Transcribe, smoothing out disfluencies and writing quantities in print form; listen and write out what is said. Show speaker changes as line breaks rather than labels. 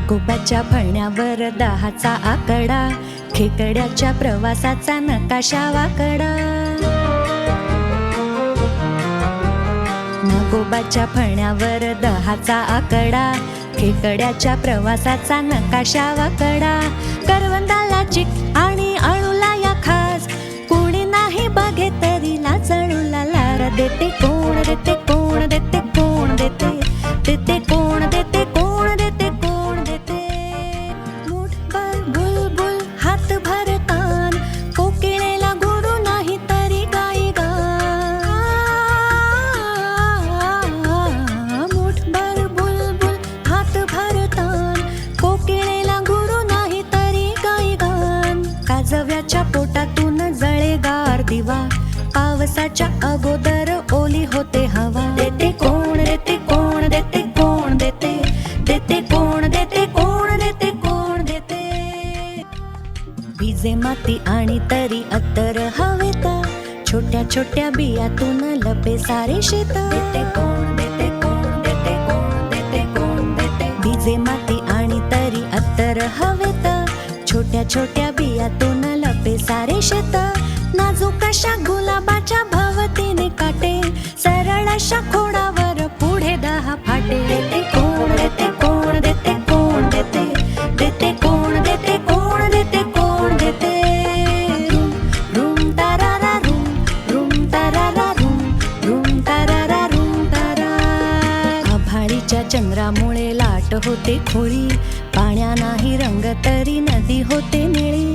नागोबाच्या फळण्यावर 10चा आकडा, खेकड्याच्या प्रवासाचा नकाशा वाकडा. नागोबाच्या फळण्यावर 10चा आकडा, खेकड्याच्या प्रवासाचा नकाशा वाकडा. करवंदाला चिक आणि अळूला या खास, कोणी नाही बघे तरी लाजळूला लार देते. कोण देते कोण देते कोण देते, देते कोण देते कोण देते कोण देते. मुठभर बुलबुल हात भर कान, कोकिळेला गुरु नाही तरी गाई गान. मुठभर बुलबुल हात भर तान, कोकिळेला गुरु नाही तरी गाई गान. काजव्याच्या पोटातून जळे गार दिवा, पावसाच्या अगोदर ओली होते हवा. देते कोण देते कोण देते कोण देते, देते कोण देते कोण देते कोण देते. भिजे माती आणि तरी अत्तर हवेत, छोट्या छोट्या बियातून लपे सारे शेत. देते कोण देते कोण देते कोण देते कोण देते. भिजे माती आणि तरी अत्तर हवेत, छोट्या छोट्या बियातून लपे सारे शेत. नाजूक अशा गुलाबाच्या भवतीने काटे, सरळ अशा खोडावर पुढे 10 फाटे. देते कोण देते कोण देते कोण देते, देते कोण देते कोण देते कोण देते. रूम रूम तारारा रूम, रूम तारारा रूम, रूम तारारा रूम तारा. आभाळीच्या चंद्रामुळे लाट होते खोळी, पाण्या नाही रंग तरी नदी होते निळी.